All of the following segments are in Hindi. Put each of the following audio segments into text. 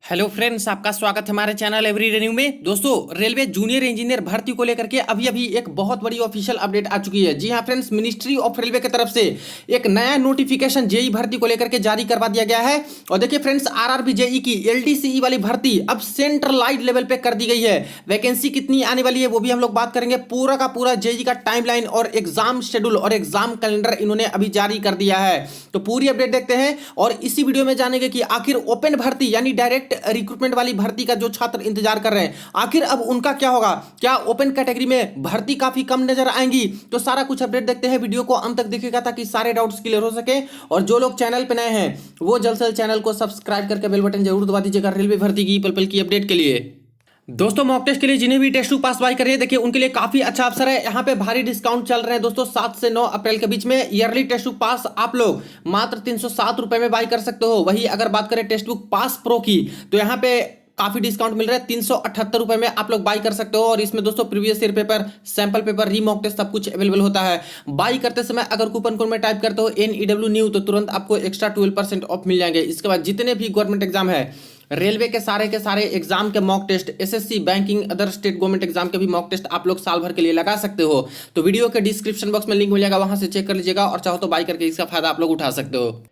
हेलो फ्रेंड्स, आपका स्वागत है हमारे चैनल एवरी रिन्यू में। दोस्तों, रेलवे जूनियर इंजीनियर भर्ती को लेकर के अभी अभी एक बहुत बड़ी ऑफिशियल अपडेट आ चुकी है। जी हां फ्रेंड्स, मिनिस्ट्री ऑफ रेलवे की तरफ से एक नया नोटिफिकेशन जेई भर्ती को लेकर के जारी करवा दिया गया है। और देखिए फ्रेंड्स, आरआरबी जेई की एलडीसीई वाली भर्ती अब सेंट्रलाइज्ड लेवल पे कर दी गई है। वैकेंसी कितनी आने वाली है वो भी हम लोग बात करेंगे। पूरा का पूरा जेई का टाइमलाइन और एग्जाम शेड्यूल और एग्जाम कैलेंडर इन्होंने अभी जारी कर दिया है। तो पूरी अपडेट देखते हैं और इसी वीडियो में जानेंगे कि आखिर ओपन भर्ती यानी डायरेक्ट रिक्रूटमेंट वाली भर्ती का जो छात्र इंतजार कर रहे हैं, आखिर अब उनका क्या होगा। क्या ओपन कैटेगरी में भर्ती काफी कम नजर आएंगी? तो सारा कुछ अपडेट देखते हैं। वीडियो को अंत तक देखिएगा ताकि सारे डाउट्स क्लियर हो सके। और जो लोग चैनल पे नए हैं वो जल्द से जल्द चैनल को सब्सक्राइब करके बेल बटन जरूर दबा दीजिएगा रेलवे भर्ती की पल पल की अपडेट के लिए। दोस्तों, मॉक टेस्ट के लिए जिन्हें भी टेस्ट 2 पास बाई कर रहे हैं, देखिए उनके लिए काफी अच्छा अवसर है। यहाँ पे भारी डिस्काउंट चल रहे हैं दोस्तों। 7 से 9 अप्रैल के बीच में ईयरली टेस्ट बुक पास आप लोग मात्र 307 रुपए में बाई कर सकते हो। वही अगर बात करें टेस्ट बुक पास प्रो की, तो यहाँ पे काफी डिस्काउंट मिल रहा है। 378 रुपए में आप लोग बाई कर सकते हो। और इसमें दोस्तों previous year paper, sample paper, रीमॉक टेस्ट सब कुछ अवेलेबल होता है। बाई करते समय अगर कूपन कोड में टाइप करते हो NEW न्यू, तो तुरंत आपको एक्स्ट्रा 12% ऑफ मिल जाएंगे। इसके बाद जितने भी गवर्नमेंट एग्जाम है, रेलवे के सारे एग्जाम के mock test, SSC, banking, other state government exam के भी मॉक टेस्ट आप लोग साल भर के लिए लगा सकते हो। तो वीडियो के डिस्क्रिप्शन बॉक्स में लिंक मिल जाएगा, वहां से चेक कर लीजिएगा और चाहो तो बाई करके इसका फायदा आप लोग उठा सकते हो।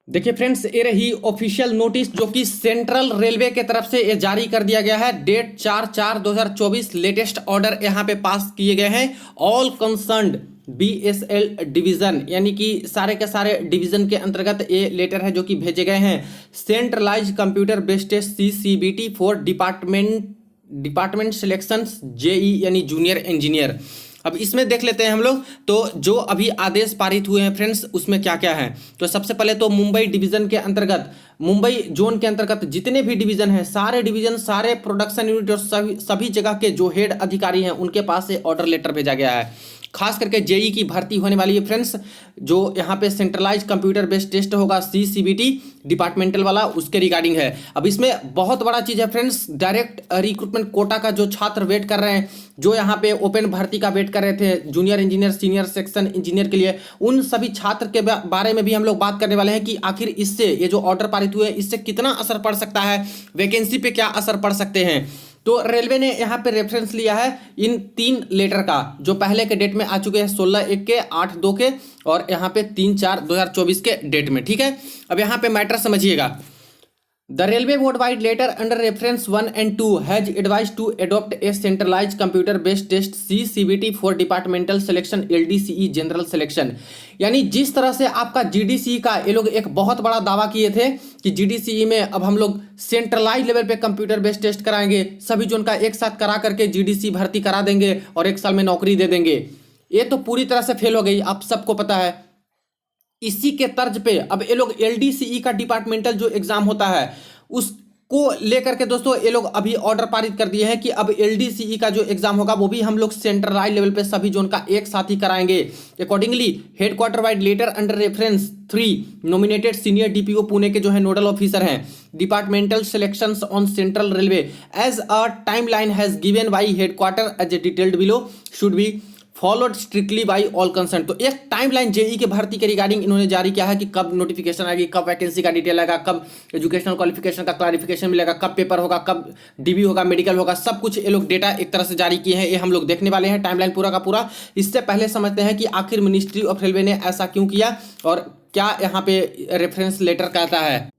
देखिए फ्रेंड्स, ये रही ऑफिशियल नोटिस जो कि सेंट्रल रेलवे के तरफ से ये जारी कर दिया गया है। डेट 4/4/2024 लेटेस्ट ऑर्डर यहाँ पे पास किए गए हैं। ऑल कंसर्न्ड BSL डिवीजन यानी कि सारे के सारे डिवीजन के अंतर्गत ये लेटर है जो कि भेजे गए हैं। Centralised computer based test CCBT for department selection JE यानी जूनियर इंजीनियर। अब इसमें देख लेते हैं हम लोग, तो जो अभी आदेश पारित हुए हैं फ्रेंड्स, उसमें क्या क्या है। तो सबसे पहले तो मुंबई डिवीजन के अंतर्गत, मुंबई जोन के अंतर्गत जितने भी डिवीजन हैं, सारे डिवीजन, सारे प्रोडक्शन यूनिट और सभी जगह के जो हेड अधिकारी हैं उनके पास से ऑर्डर लेटर भेजा गया है। खास करके जेई की भर्ती होने वाली है फ्रेंड्स, जो यहाँ पे सेंट्रलाइज कंप्यूटर बेस्ड टेस्ट होगा CCBT डिपार्टमेंटल वाला, उसके रिगार्डिंग है। अब इसमें बहुत बड़ा चीज है फ्रेंड्स, डायरेक्ट रिक्रूटमेंट कोटा का जो छात्र वेट कर रहे हैं, जो यहाँ पे ओपन भर्ती का वेट कर रहे थे junior engineer, senior section engineer के लिए, उन सभी छात्र के बारे में भी हम लोग बात करने वाले हैं कि आखिर इससे, ये जो ऑर्डर पारित हुए इससे कितना असर पड़ सकता है, वैकेंसी पे क्या असर पड़ सकते हैं। तो रेलवे ने यहाँ पे रेफरेंस लिया है इन 3 लेटर का, जो पहले के डेट में आ चुके हैं 16/1 के, 8/2 के और यहाँ पे 3/4/2024 के डेट में। ठीक है, अब यहाँ पे मैटर समझिएगा। The railway board wide letter under reference 1 and 2 has advised to adopt a centralized computer based test CCBT for departmental selection LDCE general selection। यानी जिस तरह से आपका GDCE का ये लोग एक बहुत बड़ा दावा किए थे कि GDCE में अब हम लोग सेंट्रलाइज लेवल पे कंप्यूटर बेस्ड टेस्ट कराएंगे, सभी जोन का एक साथ करा करके GDCE भर्ती करा देंगे और 1 साल में नौकरी दे देंगे, ये तो पूरी तरह से फेल हो गई, आप सबको पता है। इसी के तर्ज पे अब ये लोग LDCE का डिपार्टमेंटल जो एग्जाम होता है उसको लेकर के दोस्तों ये लोग अभी ऑर्डर पारित कर दिए हैं कि अब LDCE का जो एग्जाम होगा वो भी हम लोग सेंट्रलाइज लेवल पे सभी जोन का एक साथ ही कराएंगे। Accordingly headquarter vide letter under reference 3 nominated senior DPO Pune के जो है नोडल ऑफिसर हैं departmental selections on central railway as a timeline has given by headquarter as a detailed below should be followed strictly by all concern. तो एक टाइमलाइन जेई के भर्ती के रिगार्डिंग इन्होंने जारी किया है कि कब नोटिफिकेशन आएगी, कब वैकेंसी का डिटेल आएगा, कब एजुकेशनल क्वालिफिकेशन का क्लैरिफिकेशन मिलेगा, कब पेपर होगा, कब DB होगा, मेडिकल होगा, सब कुछ ये लोग डेटा एक तरह से जारी किए हैं। ये हम लोग देखने वाले हैं टाइमलाइन पूरा का पूरा। इससे पहले समझते हैं कि आखिर मिनिस्ट्री ऑफ रेलवे ने ऐसा क्यों किया और क्या यहाँ पे रेफरेंस लेटर कहता है।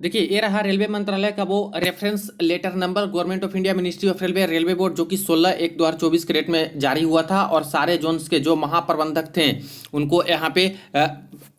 देखिए, ये रहा रेलवे मंत्रालय का वो reference letter number, government of India, ministry of railway, railway board, जो कि 16/1/2024 के डेट में जारी हुआ था। और सारे जोन्स के जो महाप्रबंधक थे उनको यहाँ पे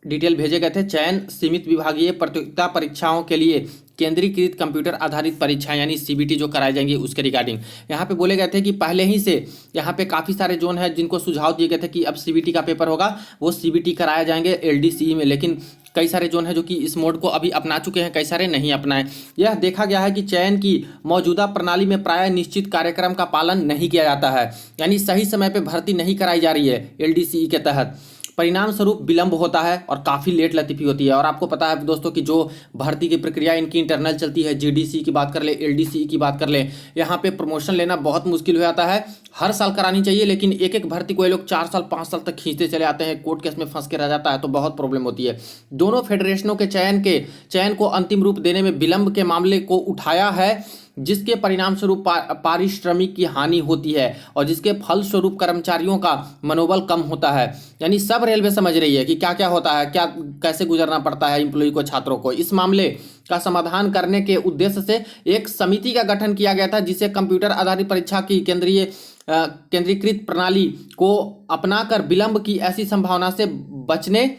डिटेल भेजे गए थे। चयन सीमित विभागीय प्रतियोगिता परीक्षाओं के लिए केंद्रीकृत कंप्यूटर आधारित परीक्षाएं यानी CBT जो कराई जाएंगी उसके रिगार्डिंग यहाँ पे बोले गए थे कि पहले ही से यहाँ पे काफ़ी सारे जोन है जिनको सुझाव दिए गए थे कि अब CBT का पेपर होगा, वो CBT कराए जाएंगे LDCE में। लेकिन कई सारे जोन है जो कि इस मोड को अभी अपना चुके हैं, कई सारे नहीं अपनाए। यह देखा गया है कि चयन की मौजूदा प्रणाली में प्राय निश्चित कार्यक्रम का पालन नहीं किया जाता है, यानी सही समय पर भर्ती नहीं कराई जा रही है LDCE के तहत। परिणाम स्वरूप विलंब होता है और काफ़ी लेट लतीफ़ी होती है। और आपको पता है दोस्तों कि जो भर्ती की प्रक्रिया इनकी इंटरनल चलती है, जीडीसी की बात कर ले, एलडीसी की बात कर ले, यहाँ पे प्रमोशन लेना बहुत मुश्किल हो जाता है। हर साल करानी चाहिए, लेकिन एक एक भर्ती को ये लोग 4 साल 5 साल तक खींचते चले आते हैं, कोर्ट केस में फंस के रह जाता है, तो बहुत प्रॉब्लम होती है। दोनों फेडरेशनों के चयन को अंतिम रूप देने में विलंब के मामले को उठाया है, जिसके परिणाम स्वरूप पारिश्रमिक की हानि होती है और जिसके फलस्वरूप कर्मचारियों का मनोबल कम होता है। यानी सब रेलवे समझ रही है कि क्या क्या होता है, क्या कैसे गुजरना पड़ता है एम्प्लॉय को, छात्रों को। इस मामले का समाधान करने के उद्देश्य से एक समिति का गठन किया गया था, जिसे कंप्यूटर आधारित परीक्षा की केंद्रीकृत प्रणाली को अपनाकर विलंब की ऐसी संभावना से बचने,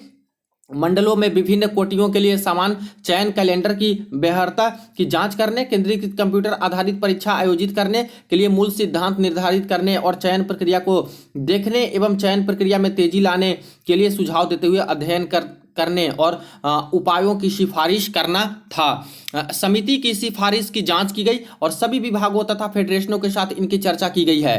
मंडलों में विभिन्न कोटियों के लिए समान चयन कैलेंडर की बेहरता की जांच करने, केंद्रीकृत कंप्यूटर आधारित परीक्षा आयोजित करने के लिए मूल सिद्धांत निर्धारित करने और चयन प्रक्रिया को देखने एवं चयन प्रक्रिया में तेजी लाने के लिए सुझाव देते हुए अध्ययन करने और उपायों की सिफारिश करना था। समिति की सिफारिश की जांच की गई और सभी विभागों तथा फेडरेशनों के साथ इनकी चर्चा की गई है।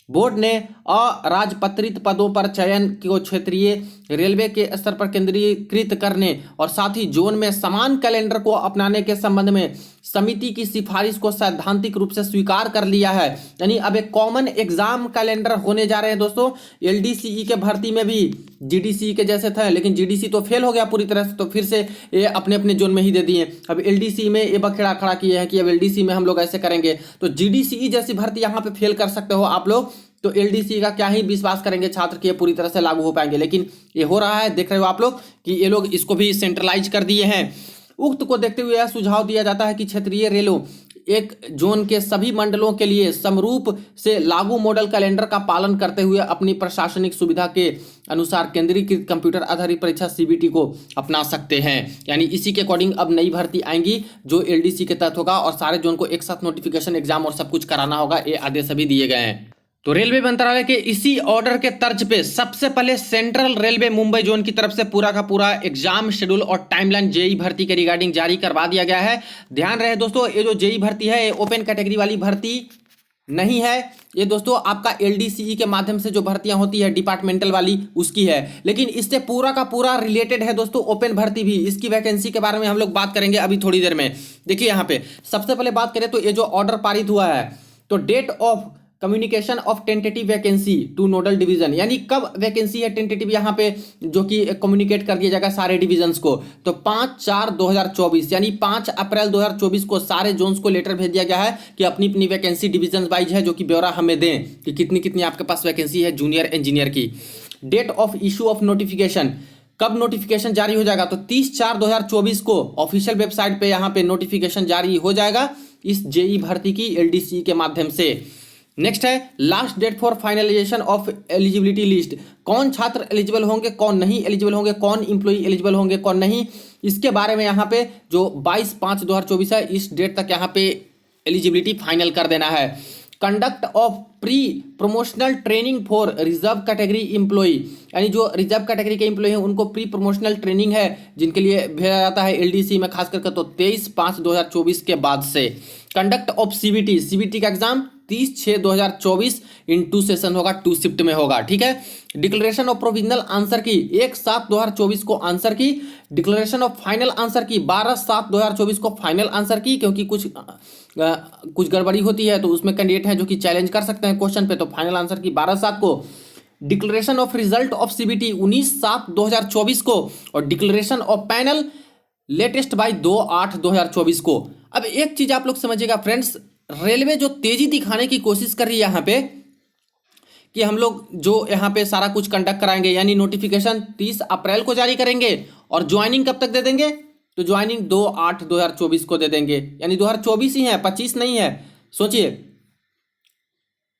बोर्ड ने अराजपत्रित पदों पर चयन को क्षेत्रीय रेलवे के स्तर पर केंद्रीकृत करने और साथ ही जोन में समान कैलेंडर को अपनाने के संबंध में समिति की सिफारिश को सैद्धांतिक रूप से स्वीकार कर लिया है। यानी अब एक कॉमन एग्जाम कैलेंडर होने जा रहे हैं दोस्तों। एलडीसीई के भर्ती में भी जीडीसी के जैसे थे, लेकिन जीडीसी तो फेल हो गया पूरी तरह से, तो फिर से ये अपने अपने जोन में ही दे दिए। अब एलडीसी में ये बखेड़ा खड़ा किए हैं कि अब एलडीसी में हम लोग ऐसे करेंगे, तो जीडीसी जैसी भर्ती यहाँ पे फेल कर सकते हो आप लोग, तो एलडीसी का क्या ही विश्वास करेंगे छात्र कि ये पूरी तरह से लागू हो पाएंगे। लेकिन ये हो रहा है, देख रहे हो आप लोग कि ये लोग इसको भी सेंट्रलाइज कर दिए हैं। उक्त को देखते हुए यह सुझाव दिया जाता है कि क्षेत्रीय रेलों एक जोन के सभी मंडलों के लिए समरूप से लागू मॉडल कैलेंडर का पालन करते हुए अपनी प्रशासनिक सुविधा के अनुसार केंद्रीकृत कंप्यूटर आधारित परीक्षा सीबीटी को अपना सकते हैं। यानी इसी के अकॉर्डिंग अब नई भर्ती आएंगी जो एलडीसी के तहत होगा और सारे जोन को एक साथ नोटिफिकेशन, एग्जाम और सब कुछ कराना होगा। ये आदेश अभी दिए गए हैं। तो रेलवे मंत्रालय के इसी ऑर्डर के तर्ज पे सबसे पहले सेंट्रल रेलवे मुंबई जोन की तरफ से पूरा का पूरा एग्जाम शेड्यूल और टाइमलाइन जेई भर्ती के रिगार्डिंग जारी करवा दिया गया है। ध्यान रहे दोस्तों, ये जो जेई भर्ती है ये ओपन कैटेगरी वाली भर्ती नहीं है। ये दोस्तों आपका एलडीसीई के माध्यम से जो भर्तियां होती है डिपार्टमेंटल वाली, उसकी है। लेकिन इससे पूरा का पूरा रिलेटेड है दोस्तों ओपन भर्ती भी। इसकी वैकेंसी के बारे में हम लोग बात करेंगे अभी थोड़ी देर में। देखिए यहाँ पे सबसे पहले बात करें तो ये जो ऑर्डर पारित हुआ है, तो date of communication of tentative vacancy to nodal division, यानी कब वैकेंसी है टेंटेटिव यहाँ पे जो कि कम्युनिकेट कर दिया जाएगा सारे डिवीजन्स को, तो 5/4/2024 यानी 5 अप्रैल 2024 को सारे जोन्स को लेटर भेज दिया गया है कि अपनी अपनी वैकेंसी डिवीजन वाइज है जो कि ब्यौरा हमें दें कि कितनी कितनी आपके पास वैकेंसी है जूनियर इंजीनियर की। Date of issue of notification, कब नोटिफिकेशन जारी हो जाएगा, तो 30/4/2024 को ऑफिशियल वेबसाइट पे यहाँ पे नोटिफिकेशन जारी हो जाएगा इस जेई भर्ती की एलडीसी के माध्यम से। नेक्स्ट है last date for finalisation of eligibility list, कौन छात्र एलिजिबल होंगे, कौन नहीं एलिजिबल होंगे, कौन इंप्लॉई एलिजिबल होंगे, कौन नहीं, इसके बारे में यहाँ पे जो 22/5/2024 है इस डेट तक यहाँ पे एलिजिबिलिटी फाइनल कर देना है। Conduct of pre promotional training for reserve category employee, यानी जो रिजर्व कैटेगरी के एम्प्लॉय हैं उनको प्री प्रमोशनल ट्रेनिंग है जिनके लिए भेजा जाता है एलडीसी में खास करके, तो 23/5/2024 के बाद से। कंडक्ट ऑफ सीबीटी, सीबीटी का एग्जाम 30/6/2024 इन 2 सेशन होगा, 2 शिफ्ट में होगा, ठीक है। डिक्लेरेशन ऑफ प्रोविजनल आंसर की 1/7/2024 को आंसर की, डिक्लेरेशन ऑफ फाइनल आंसर की 12/7/2024 को फाइनल आंसर की, क्योंकि कुछ गड़बड़ी होती है तो उसमें कैंडिडेट हैं जो कि चैलेंज कर सकते हैं क्वेश्चन पे, तो फाइनल आंसर की 12/7 को। Declaration of result of CBT 19/7/2024 को और declaration of panel latest by 2/8/2024 को। अब एक चीज आप लोग समझिएगा फ्रेंड्स, रेलवे जो तेजी दिखाने की कोशिश कर रही है यहाँ पे कि हम लोग जो यहाँ पे सारा कुछ कंडक्ट कराएंगे, यानी नोटिफिकेशन 30 अप्रैल को जारी करेंगे और ज्वाइनिंग कब तक दे देंगे, तो ज्वाइनिंग 2/8/2024 को दे देंगे, यानी 2024 ही है, 25 नहीं है। सोचिए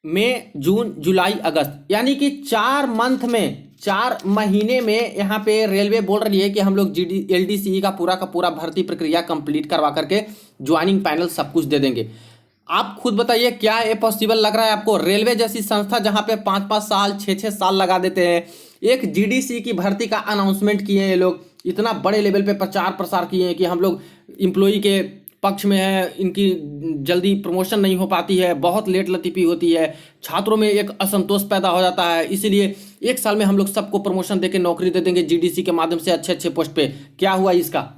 मई, जून, जुलाई, अगस्त, यानी कि 4 महीने में यहाँ पे रेलवे बोल रही है कि हम लोग एलडीसीई का पूरा भर्ती प्रक्रिया कंप्लीट करवा करके ज्वाइनिंग पैनल सब कुछ दे देंगे। आप खुद बताइए क्या ये पॉसिबल लग रहा है आपको? रेलवे जैसी संस्था जहां पे 5-5 साल 6-6 साल लगा देते हैं, एक जीडीसी की भर्ती का अनाउंसमेंट किए हैं ये लोग, इतना बड़े लेवल पे प्रचार प्रसार किए हैं कि हम लोग एम्प्लॉई के पक्ष में है, इनकी जल्दी प्रमोशन नहीं हो पाती है, बहुत लेट लतीफ़ी होती है, छात्रों में एक असंतोष पैदा हो जाता है, इसीलिए 1 साल में हम लोग सबको प्रमोशन देके नौकरी दे देंगे जीडीसी के माध्यम से अच्छे अच्छे पोस्ट पे। क्या हुआ इसका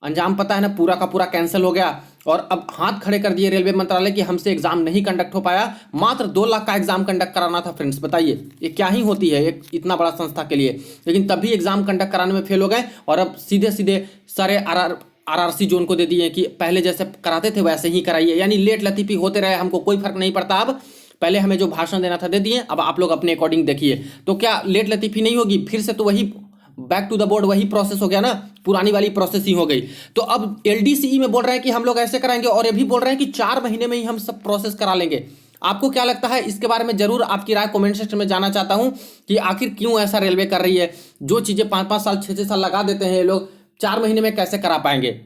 अंजाम पता है ना, पूरा का पूरा कैंसिल हो गया। और अब हाथ खड़े कर दिए रेलवे मंत्रालय कि हमसे एग्जाम नहीं कंडक्ट हो पाया। मात्र 2 लाख का एग्जाम कंडक्ट कराना था फ्रेंड्स, बताइए ये क्या ही होती है एक इतना बड़ा संस्था के लिए। लेकिन तब भी एग्जाम कंडक्ट कराने में फेल हो गए और अब सीधे सीधे सारे आरआरसी जोन को दे दिए कि पहले जैसे कराते थे वैसे ही कराइए, यानी लेट लतीफ़ी होते रहे, हमको कोई फर्क नहीं पड़ता। अब पहले हमें जो भाषण देना था दे दिए, अब आप लोग अपने अकॉर्डिंग देखिए। तो क्या लेट लतीफ़ी नहीं होगी, फिर से तो वही बैक टू द बोर्ड वही प्रोसेस हो गया ना, पुरानी वाली प्रोसेस ही हो गई। तो अब एलडीसीई में बोल रहे हैं कि हम लोग ऐसे कराएंगे और ये भी बोल रहे हैं कि 4 महीने में ही हम सब प्रोसेस करा लेंगे। आपको क्या लगता है इसके बारे में, जरूर आपकी राय कमेंट सेक्शन में जानना चाहता हूं कि आखिर क्यों ऐसा रेलवे कर रही है। जो चीजें 5-5 साल 6-6 साल लगा देते हैं ये लोग, 4 महीने में कैसे करा पाएंगे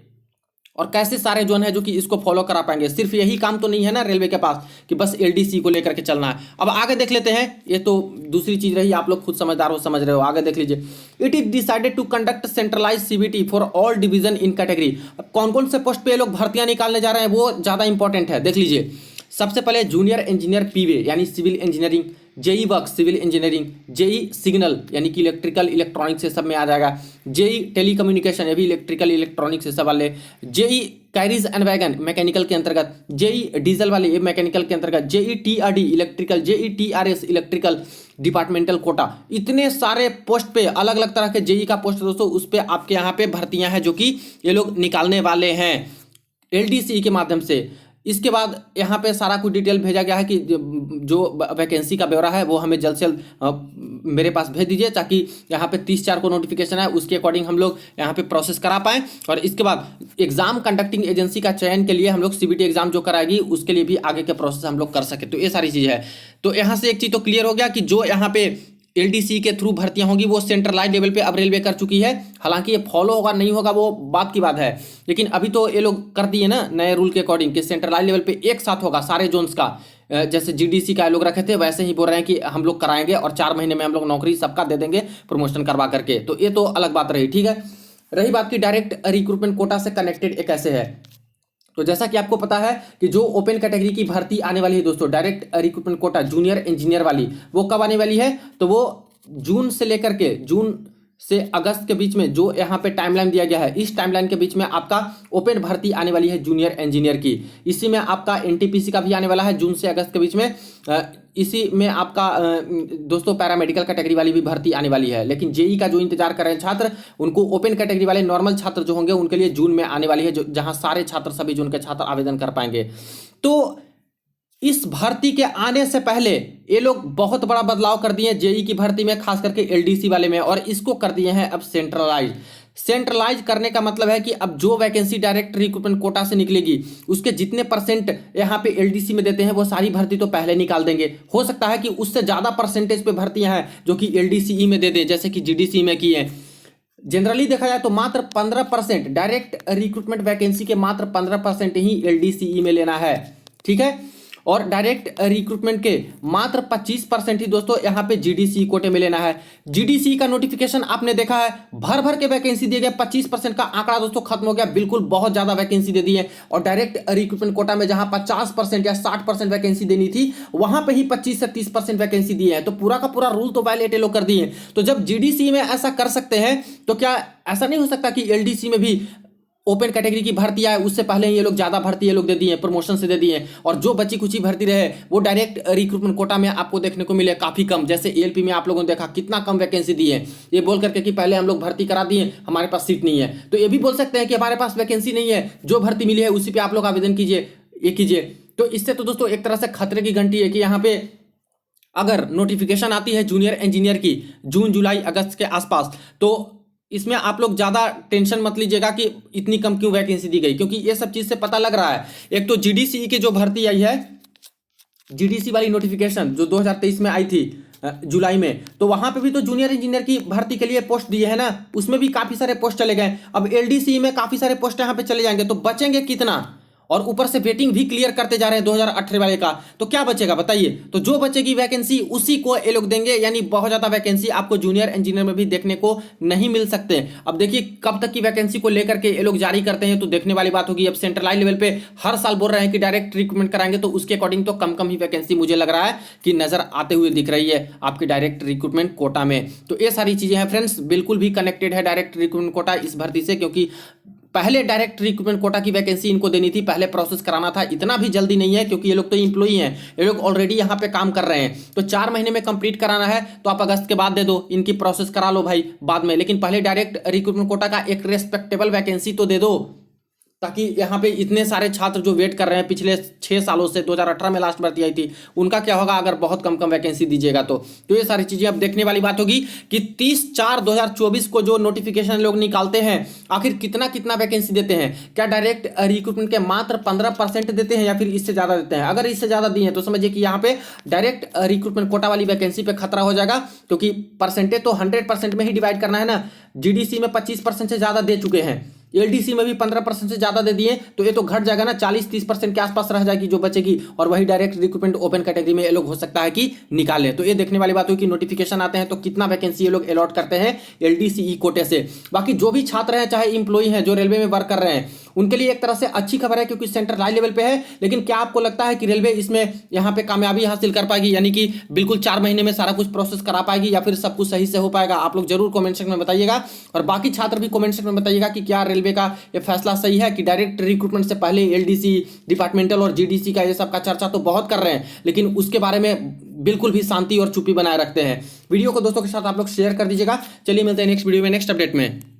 और कैसे सारे जोन है जो कि इसको फॉलो करा पाएंगे। सिर्फ यही काम तो नहीं है ना रेलवे के पास कि बस एलडीसी को लेकर के चलना है। अब आगे देख लेते हैं, ये तो दूसरी चीज रही, आप लोग खुद समझदार हो, समझ रहे हो। आगे देख लीजिए, it is decided to conduct centralise CBT for all division in category. अब कौन कौन से पोस्ट पे ये लोग भर्तियां निकालने जा रहे हैं वो ज्यादा इंपॉर्टेंट है, देख लीजिए। सबसे पहले जूनियर इंजीनियर पीवे यानी civil engineering, JE work civil engineering, JE signal यानी कि इलेक्ट्रिकल इलेक्ट्रॉनिक्स से सब में आ जाएगा, जेई टेलीकम्युनिकेशन ये भी इलेक्ट्रिकल इलेक्ट्रॉनिक्स से सब वाले, JE carriage and wagon mechanical के अंतर्गत, जेई डीजल वाले ये मैकेनिकल के अंतर्गत, JE TRD electrical, JE TRS electrical departmental quota. इतने सारे पोस्ट पे अलग अलग तरह के जेई का पोस्ट दोस्तों, उस पर आपके यहाँ पे भर्तियां हैं जो कि ये लोग निकालने वाले हैं एलडीसी के माध्यम से। इसके बाद यहाँ पे सारा कुछ डिटेल भेजा गया है कि जो वैकेंसी का ब्यौरा है वो हमें जल्द से जल्द मेरे पास भेज दीजिए, ताकि यहाँ पे 30/4 को नोटिफिकेशन है, उसके अकॉर्डिंग हम लोग यहाँ पे प्रोसेस करा पाएँ। और इसके बाद एग्जाम कंडक्टिंग एजेंसी का चयन के लिए हम लोग सीबीटी एग्जाम जो कराएगी उसके लिए भी आगे के प्रोसेस हम लोग कर सके। तो ये सारी चीज़ है। तो यहाँ से एक चीज़ तो क्लियर हो गया कि जो यहाँ पे एलडीसी के थ्रू भर्तियां होंगी वो सेंट्रलाइज लेवल पे अब रेलवे कर चुकी है। हालांकि ये फॉलो होगा नहीं होगा वो बात की बात है, लेकिन अभी तो ये लोग कर दिए ना नए रूल के अकॉर्डिंग कि सेंट्रलाइज लेवल पे एक साथ होगा सारे जोन्स का। जैसे जीडीसी का लोग रखे थे वैसे ही बोल रहे हैं कि हम लोग कराएंगे और 4 महीने में हम लोग नौकरी सबका दे देंगे प्रमोशन करवा करके। तो ये तो अलग बात रही, ठीक है। रही बात की डायरेक्ट रिक्रूटमेंट कोटा से कनेक्टेड एक ऐसे है, तो जैसा कि आपको पता है कि जो ओपन कैटेगरी की भर्ती आने वाली है दोस्तों, direct recruitment quota junior engineer वाली, वो कब आने वाली है, तो वो जून से अगस्त के बीच में जो यहाँ पे टाइमलाइन दिया गया है, इस टाइमलाइन के बीच में आपका ओपन भर्ती आने वाली है जूनियर इंजीनियर की। इसी में आपका एनटीपीसी का भी आने वाला है जून से अगस्त के बीच में। इसी में आपका दोस्तों पैरामेडिकल कैटेगरी वाली भी भर्ती आने वाली है। लेकिन जेई का जो इंतजार कर रहे हैं छात्र, उनको ओपन कैटेगरी वाले नॉर्मल छात्र जो होंगे उनके लिए जून में आने वाली है, जो जहां सारे छात्र सभी जून के छात्र आवेदन कर पाएंगे। तो इस भर्ती के आने से पहले ये लोग बहुत बड़ा बदलाव कर दिए जेई की भर्ती में, खास करके एलडीसी वाले में, और इसको कर दिए हैं अब सेंट्रलाइज करने का मतलब है कि अब जो वैकेंसी डायरेक्ट रिक्रूटमेंट कोटा से निकलेगी उसके जितने परसेंट यहाँ पे एलडीसी में देते हैं वो सारी भर्ती तो पहले निकाल देंगे। हो सकता है कि उससे ज्यादा परसेंटेज पे भर्तियां हैं जो कि एलडीसी में दे दे, जैसे कि जीडीसी में की है। जनरली देखा जाए तो मात्र 15% डायरेक्ट रिक्रूटमेंट वैकेंसी के मात्र 15% ही एलडीसी में लेना है, ठीक है। और डायरेक्ट रिक्रूटमेंट के मात्र 25% ही दोस्तों यहाँ पे जीडीसी कोटे में लेना है। जीडीसी का नोटिफिकेशन आपने देखा है, भर भर के वैकेंसी दिए गए, 25% का आंकड़ा दोस्तों खत्म हो गया, बिल्कुल बहुत ज्यादा वैकेंसी दे दी है। और डायरेक्ट रिक्रूटमेंट कोटा में जहां 50% या 60% वैकेंसी देनी थी, वहां पे ही 25 से 30% वैकेंसी दी है। तो पूरा का पूरा रूल तो वायलेट लोग कर दिए। तो जब जीडीसी में ऐसा कर सकते हैं तो क्या ऐसा नहीं हो सकता कि एलडीसी में भी ओपन कैटेगरी की भर्ती आए उससे पहले ये लोग ज्यादा भर्ती ये लोग दे दिए, प्रमोशन से दे दिए, और जो बची कुछ भर्ती रहे वो डायरेक्ट रिक्रूटमेंट कोटा में आपको देखने को मिले काफी कम। जैसे एएलपी में आप लोगों ने देखा कितना कम वैकेंसी दी है, ये बोल करके कि पहले हम लोग भर्ती करा दिए, हमारे पास सीट नहीं है। तो ये भी बोल सकते हैं कि हमारे पास वैकेंसी नहीं है, जो भर्ती मिली है उसी पे आप लोग आवेदन कीजिए, ये कीजिए। तो इससे तो दोस्तों एक तरह से खतरे की घंटी है कि यहाँ पे अगर नोटिफिकेशन आती है जूनियर इंजीनियर की जून जुलाई अगस्त के आसपास, तो इसमें आप लोग ज़्यादा टेंशन मत लीजिएगा कि इतनी कम क्यों वैकेंसी दी गई, क्योंकि ये सब चीज़ से पता लग रहा है। एक तो जीडीसी की जो भर्ती आई है, जीडीसी वाली नोटिफिकेशन जो 2023 में आई थी जुलाई में, तो वहां पे भी तो जूनियर इंजीनियर की भर्ती के लिए पोस्ट दिए हैं ना, उसमें भी काफ़ी सारे पोस्ट चले गए। अब एलडीसी में काफ़ी सारे पोस्ट यहाँ पे चले जाएंगे, तो बचेंगे कितना, और ऊपर से वेटिंग भी क्लियर करते जा रहे हैं 2018 वाले का, तो क्या बचेगा बताइए। तो जो बचेगी वैकेंसी उसी को ये लोग देंगे, यानी बहुत ज्यादा वैकेंसी आपको जूनियर इंजीनियर में भी देखने को नहीं मिल सकते। अब देखिए कब तक की वैकेंसी को लेकर के ये लोग जारी करते हैं, तो देखने वाली बात होगी। अब सेंट्रलाइज लेवल पे हर साल बोल रहे हैं कि डायरेक्ट रिक्रूटमेंट कराएंगे, तो उसके अकॉर्डिंग तो कम कम ही वैकेंसी मुझे लग रहा है कि नजर आते हुए दिख रही है आपकी डायरेक्ट रिक्रूटमेंट कोटा में। तो ये सारी चीजें हैं फ्रेंड्स, बिल्कुल भी कनेक्टेड है डायरेक्ट रिक्रूटमेंट कोटा इस भर्ती से, क्योंकि पहले डायरेक्ट रिक्रूटमेंट कोटा की वैकेंसी इनको देनी थी, पहले प्रोसेस कराना था। इतना भी जल्दी नहीं है क्योंकि ये लोग तो इंप्लॉई हैं, ये लोग ऑलरेडी यहाँ पे काम कर रहे हैं। तो 4 महीने में कंप्लीट कराना है तो आप अगस्त के बाद दे दो, इनकी प्रोसेस करा लो भाई बाद में, लेकिन पहले डायरेक्ट रिक्रूटमेंट कोटा का एक रेस्पेक्टेबल वैकेंसी तो दे दो, ताकि यहाँ पे इतने सारे छात्र जो वेट कर रहे हैं पिछले 6 सालों से, 2018 में लास्ट भर्ती आई थी, उनका क्या होगा अगर बहुत कम कम वैकेंसी दीजिएगा तो ये सारी चीजें अब देखने वाली बात होगी कि 30/4/2024 को जो नोटिफिकेशन लोग निकालते हैं आखिर कितना कितना वैकेंसी देते हैं। क्या डायरेक्ट रिक्रूटमेंट के मात्र 15% देते हैं या फिर इससे ज्यादा देते हैं? अगर इससे ज्यादा दिए हैं तो समझिए कि यहाँ पे डायरेक्ट रिक्रूटमेंट कोटा वाली वैकेंसी पे खतरा हो जाएगा, क्योंकि परसेंटेज तो 100% में ही डिवाइड करना है ना। जीडीसी में 25% से ज्यादा दे चुके हैं, एलडीसी में भी 15% से ज्यादा दे दिए, तो ये तो घट जाएगा ना, 40-30% के आसपास रह जाएगी जो बचेगी, और वही डायरेक्ट रिक्रूटमेंट ओपन कैटेगरी में ये लोग हो सकता है कि निकाले। तो ये देखने वाली बात हुई कि नोटिफिकेशन आते हैं तो कितना वैकेंसी ये लोग अलॉट करते हैं एलडीसीई कोटे से। बाकी जो भी छात्र हैं चाहे इंप्लॉई हैं जो रेलवे में वर्क कर रहे हैं, उनके लिए एक तरह से अच्छी खबर है क्योंकि सेंट्रलाइज लेवल पे है। लेकिन क्या आपको लगता है कि रेलवे इसमें यहाँ पे कामयाबी हासिल कर पाएगी, यानी कि बिल्कुल 4 महीने में सारा कुछ प्रोसेस करा पाएगी, या फिर सब कुछ सही से हो पाएगा? आप लोग जरूर कमेंट सेक्शन में बताइएगा, और बाकी छात्र भी कमेंट सेक्शन में बताइएगा कि क्या रेलवे का ये फैसला सही है कि डायरेक्ट रिक्रूटमेंट से पहले एलडीसी, डिपार्टमेंटल और जीडीसी का ये सब का चर्चा तो बहुत कर रहे हैं, लेकिन उसके बारे में बिल्कुल भी शांति और चुप्पी बनाए रखते हैं। वीडियो को दोस्तों के साथ आप लोग शेयर कर दीजिएगा। चलिए मिलते हैं नेक्स्ट वीडियो में नेक्स्ट अपडेट में।